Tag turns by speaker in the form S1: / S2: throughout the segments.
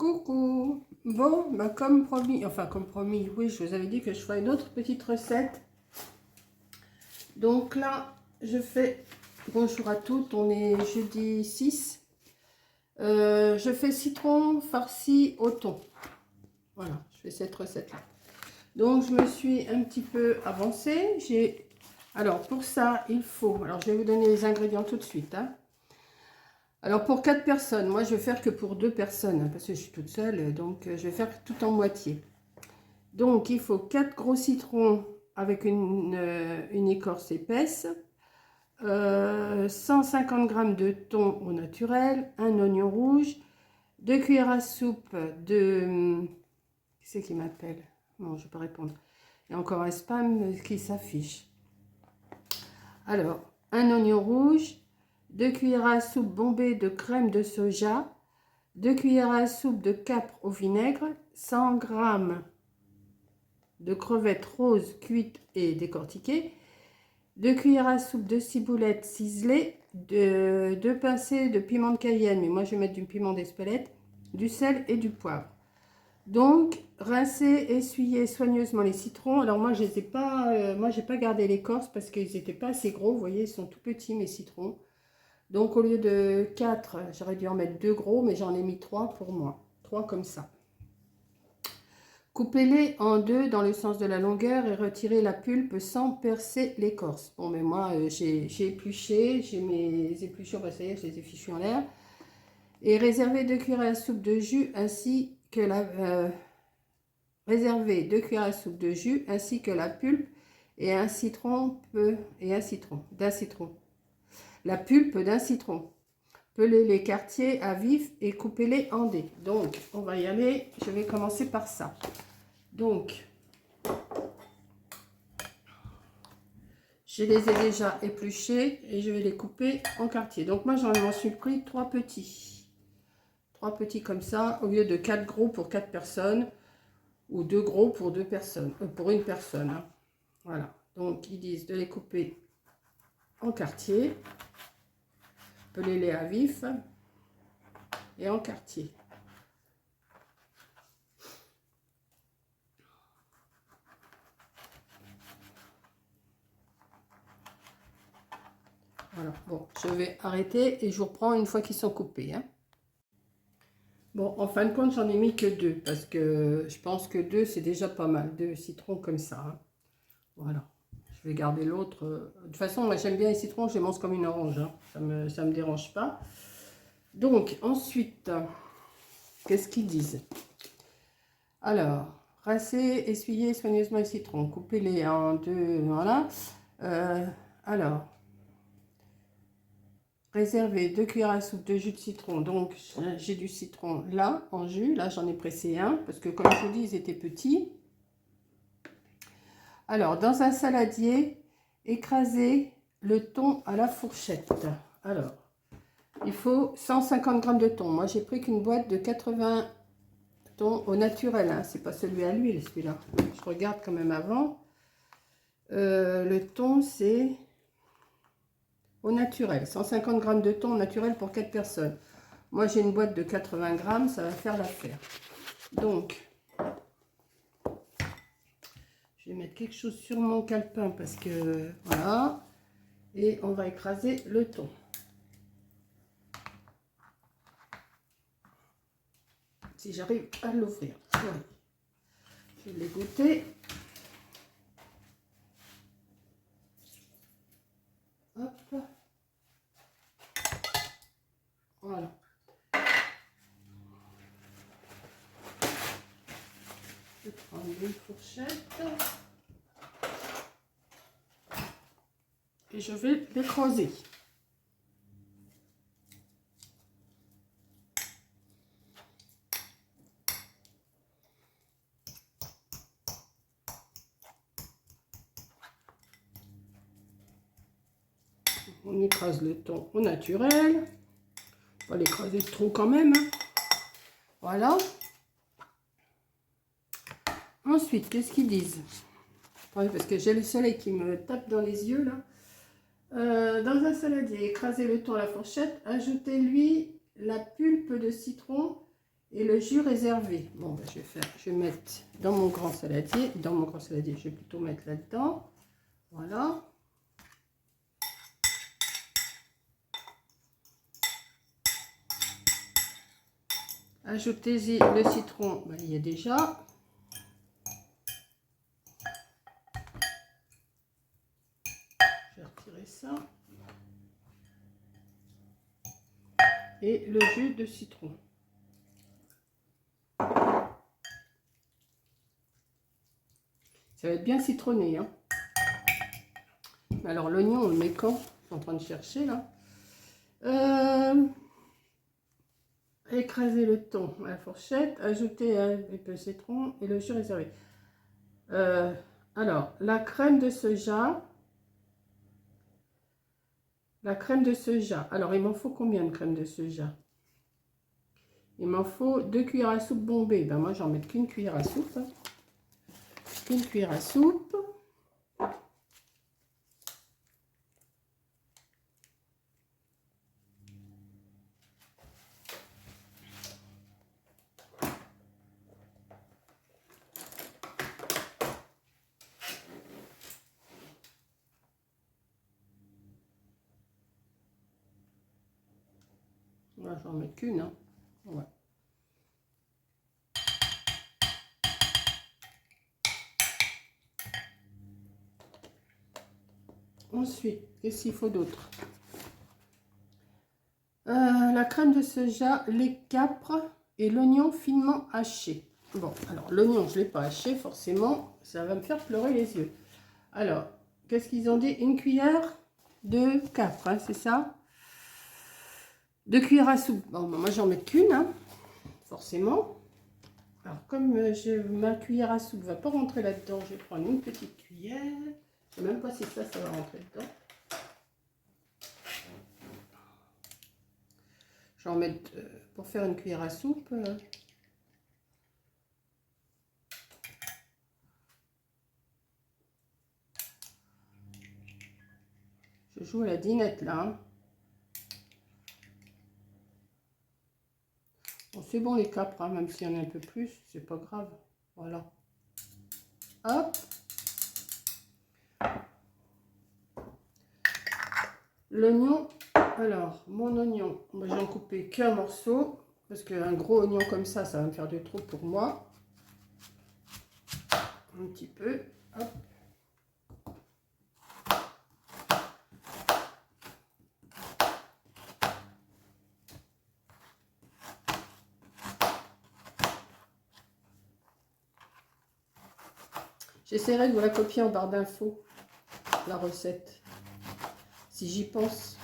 S1: Coucou. Bon, bah comme promis, oui, je vous avais dit que je ferais une autre petite recette. Donc là, je fais, bonjour à toutes, on est jeudi 6. Je fais citron farci au thon. Voilà, je fais cette recette-là. Donc, je me suis un petit peu avancée. Alors, pour ça, il faut, alors je vais vous donner les ingrédients tout de suite, hein. Alors pour 4 personnes, moi je vais faire que pour 2 personnes, hein, parce que je suis toute seule, donc je vais faire tout en moitié. Donc il faut 4 gros citrons avec une écorce épaisse, 150 g de thon au naturel, un oignon rouge, 2 cuillères à soupe de... Qui c'est qui m'appelle? Non, je ne vais pas répondre. Il y a encore un spam qui s'affiche. Alors, un oignon rouge, 2 cuillères à soupe bombées de crème de soja, 2 cuillères à soupe de capre au vinaigre, 100 g de crevettes roses cuites et décortiquées, 2 cuillères à soupe de ciboulette ciselée, 2 pincées de piment de Cayenne, mais moi je vais mettre du piment d'Espelette, du sel et du poivre. Donc, rincer, essuyer soigneusement les citrons. Alors moi, je les ai pas, moi j'ai pas gardé l'écorce parce qu'ils n'étaient pas assez gros. Vous voyez, ils sont tout petits mes citrons. Donc au lieu de 4, j'aurais dû en mettre 2 gros, mais j'en ai mis 3 pour moi. 3 comme ça. Coupez-les en 2 dans le sens de la longueur et retirez la pulpe sans percer l'écorce. Bon, mais moi, j'ai épluché, j'ai mes épluchures, bah, ça y est, je les ai fichus en l'air. Et réservez 2 cuillères à soupe de jus ainsi que la... Réservez 2 cuillères à soupe de jus ainsi que la pulpe et un citron d'un citron. La pulpe d'un citron. Pelez les quartiers à vif et coupez-les en dés. Donc, on va y aller. Je vais commencer par ça. Donc, je les ai déjà épluchés et je vais les couper en quartiers. Donc, moi, j'en suis pris 3 petits. 3 petits comme ça, au lieu de 4 gros pour 4 personnes. Ou 2 gros pour 2 personnes, pour une personne, hein. Voilà, donc ils disent de les couper en quartiers, pelez-les à vif et en quartiers. Voilà, bon, je vais arrêter et je vous reprends une fois qu'ils sont coupés, hein. Bon, en fin de compte, j'en ai mis que 2 parce que je pense que 2 c'est déjà pas mal, 2 citrons comme ça, hein. Voilà. Je vais garder l'autre. De toute façon, moi j'aime bien les citrons, je les mange comme une orange, hein. Ça me dérange pas. Donc, ensuite, qu'est-ce qu'ils disent? Alors, rincer, essuyer soigneusement les citrons. Coupez-les en 2, voilà. Alors, réservez 2 cuillères à soupe de jus de citron. Donc, j'ai du citron là, en jus. Là, j'en ai pressé un, parce que comme je vous dis, ils étaient petits. Alors, dans un saladier, écrasez le thon à la fourchette. Alors, il faut 150 g de thon. Moi, j'ai pris qu'une boîte de 80 thon au naturel, hein. C'est pas celui à l'huile, celui-là. Je regarde quand même avant. Le thon, c'est au naturel. 150 g de thon au naturel pour 4 personnes. Moi, j'ai une boîte de 80 g, ça va faire l'affaire. Donc, je vais mettre quelque chose sur mon calepin parce que, voilà. Et on va écraser le thon. Si j'arrive à l'ouvrir. Voilà. Je vais goûter. Hop. Voilà. Je vais prendre une fourchette. Et je vais l'écraser. On écrase le thon au naturel. On va l'écraser trop quand même, hein. Voilà. Ensuite, qu'est-ce qu'ils disent? Ouais, parce que j'ai le soleil qui me tape dans les yeux là. Dans un saladier, écrasez le thon à la fourchette, ajoutez-lui la pulpe de citron et le jus réservé. Bon, ben, je vais mettre dans mon grand saladier. Je vais plutôt mettre là-dedans. Voilà. Ajoutez-y le citron, ben, il y a déjà. Je vais retirer ça. Et le jus de citron. Ça va être bien citronné, hein. Alors l'oignon, on le met quand? Je suis en train de chercher là. Écraser le thon à la fourchette, ajouter un peu de citron et le jus réservé. Alors, la crème de soja. Alors, il m'en faut combien de crème de soja? Il m'en faut 2 cuillères à soupe bombées. Ben, moi, j'en mets qu'une cuillère à soupe. Hein. Qu'une cuillère à soupe. Moi, j'en mets qu'une. Hein. Ouais. Ensuite, qu'est-ce qu'il faut d'autre? La crème de soja, les capres et l'oignon finement haché. Bon, alors l'oignon, je ne l'ai pas haché, forcément, ça va me faire pleurer les yeux. Alors, qu'est-ce qu'ils ont dit? Une cuillère de capres, hein, c'est ça? 2 cuillères à soupe. Bon, ben, moi, j'en mets qu'une, hein, forcément. Alors, comme ma cuillère à soupe ne va pas rentrer là-dedans, je vais prendre une petite cuillère. Je ne sais même pas si ça va rentrer dedans. Je vais en mettre pour faire une cuillère à soupe. Je joue à la dinette là. Hein. Bon, c'est bon les capres, hein, même s'il y en a un peu plus, c'est pas grave. Voilà. Hop. L'oignon. Alors, mon oignon, moi j'en coupé qu'un morceau. Parce qu'un gros oignon comme ça va me faire de trop pour moi. Un petit peu. Hop. J'essaierai de vous la copier en barre d'infos, la recette, si j'y pense.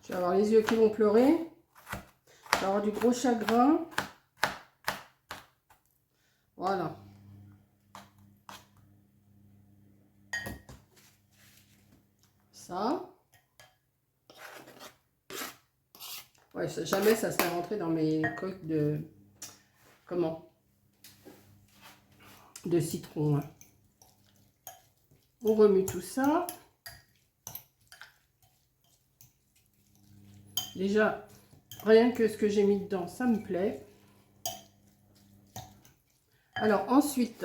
S1: Je vais avoir les yeux qui vont pleurer. Je vais avoir du gros chagrin. Voilà. Ça. Ouais, jamais ça serait rentré dans mes coques de... Comment? De citron. Hein. On remue tout ça. Déjà, rien que ce que j'ai mis dedans, ça me plaît. Alors ensuite,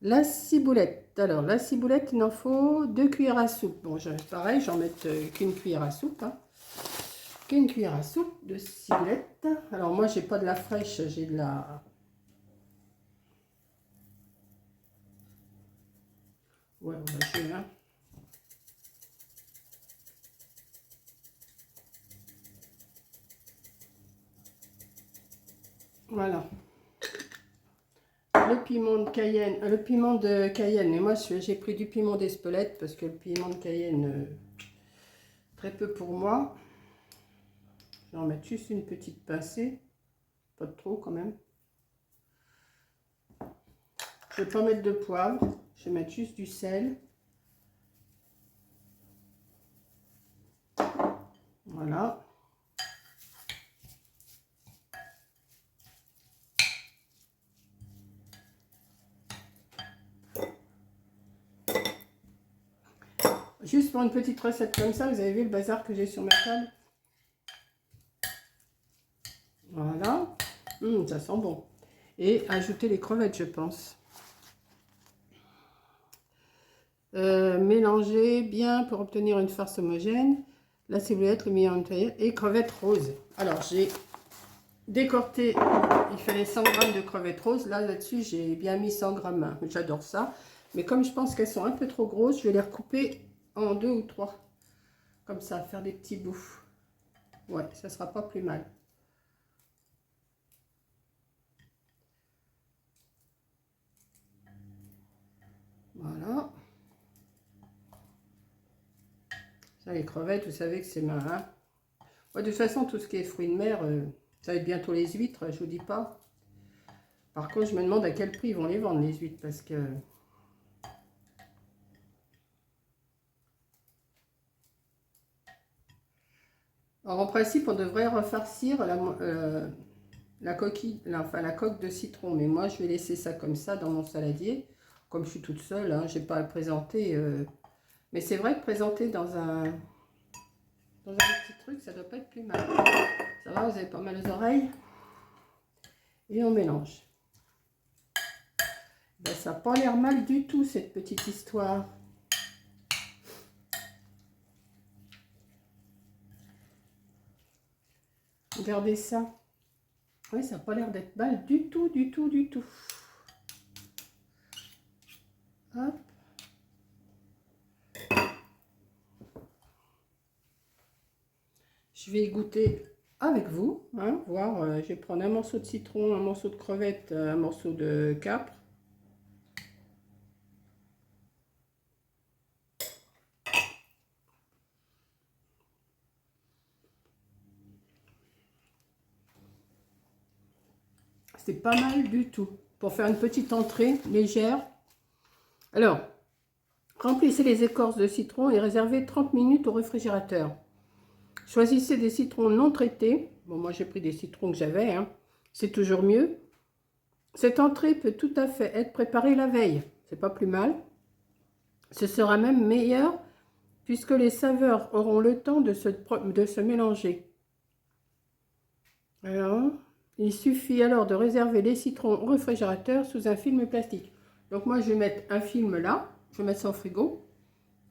S1: la ciboulette. Alors la ciboulette, il en faut 2 cuillères à soupe. Bon, pareil, j'en mets qu'une cuillère à soupe. Hein. Qu'une cuillère à soupe de ciboulette. Alors moi, j'ai pas de la fraîche, j'ai de la... Ouais, on va jouer, hein. Voilà. Le piment de Cayenne. Et moi, j'ai pris du piment d'Espelette parce que le piment de Cayenne, très peu pour moi. Je vais en mettre juste une petite pincée. Pas de trop quand même. Je vais pas mettre de poivre. Je vais mettre juste du sel. Voilà. Juste pour une petite recette comme ça, vous avez vu le bazar que j'ai sur ma table. Voilà. Ça sent bon. Et ajouter les crevettes, je pense. Mélanger bien pour obtenir une farce homogène. La ciboulette, le million et crevettes roses. Alors, j'ai décorté, il fallait 100 g de crevettes roses. Là-dessus, j'ai bien mis 100 g. J'adore ça. Mais comme je pense qu'elles sont un peu trop grosses, je vais les recouper en 2 ou 3. Comme ça, faire des petits bouts. Ouais, ça sera pas plus mal. Voilà. Ça, les crevettes, vous savez que c'est marin. Ouais, de toute façon, tout ce qui est fruits de mer, ça va être bientôt les huîtres, je vous dis pas. Par contre, je me demande à quel prix ils vont les vendre, les huîtres, parce que... Alors, en principe, on devrait refarcir la coquille, enfin la coque de citron. Mais moi, je vais laisser ça comme ça dans mon saladier. Comme je suis toute seule, hein, je n'ai pas à le présenter. Mais c'est vrai que présenter dans un petit truc, ça ne doit pas être plus mal. Ça va, vous avez pas mal aux oreilles. Et on mélange. Ben, ça n'a pas l'air mal du tout, cette petite histoire. Regardez ça. Oui, ça n'a pas l'air d'être mal du tout, du tout, du tout. Hop. Je vais goûter avec vous, hein, voir. Je vais prendre un morceau de citron, un morceau de crevette, un morceau de capre. C'est pas mal du tout. Pour faire une petite entrée légère. Alors, remplissez les écorces de citron et réservez 30 minutes au réfrigérateur. Choisissez des citrons non traités. Bon, moi j'ai pris des citrons que j'avais, hein. C'est toujours mieux. Cette entrée peut tout à fait être préparée la veille. C'est pas plus mal. Ce sera même meilleur puisque les saveurs auront le temps de se mélanger. Alors, il suffit alors de réserver les citrons au réfrigérateur sous un film plastique. Donc moi je vais mettre un film là, je vais mettre ça au frigo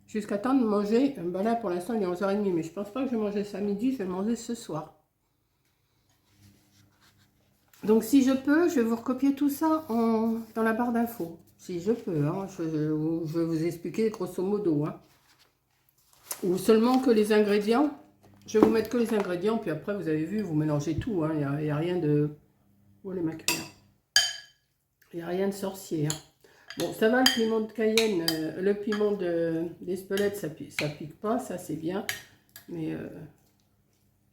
S1: jusqu'à temps de manger. Ben là pour l'instant il est 11h30, mais je pense pas que je vais manger ça à midi, je vais le manger ce soir. Donc si je peux, je vais vous recopier tout ça dans la barre d'infos. Si je peux, hein, je vais vous expliquer grosso modo. Hein. Ou seulement que les ingrédients. Je vais vous mettre que les ingrédients, puis après vous avez vu, vous mélangez tout. Hein, il n'y a rien de... Où est ma cuillère? Il n'y a rien de sorcier. Hein. Bon, ça va, le piment de Cayenne, le piment d'Espelette, ça pique pas, ça c'est bien. Mais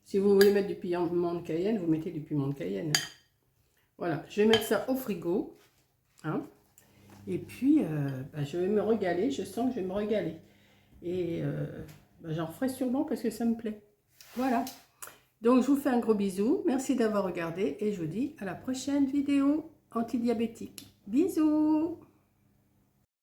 S1: si vous voulez mettre du piment de Cayenne, vous mettez du piment de Cayenne. Voilà, je vais mettre ça au frigo. Hein. Et puis, bah, je vais me régaler, je sens que je vais me régaler. Et bah, j'en ferai sûrement parce que ça me plaît. Voilà. Donc, je vous fais un gros bisou. Merci d'avoir regardé et je vous dis à la prochaine vidéo antidiabétique. Bisous!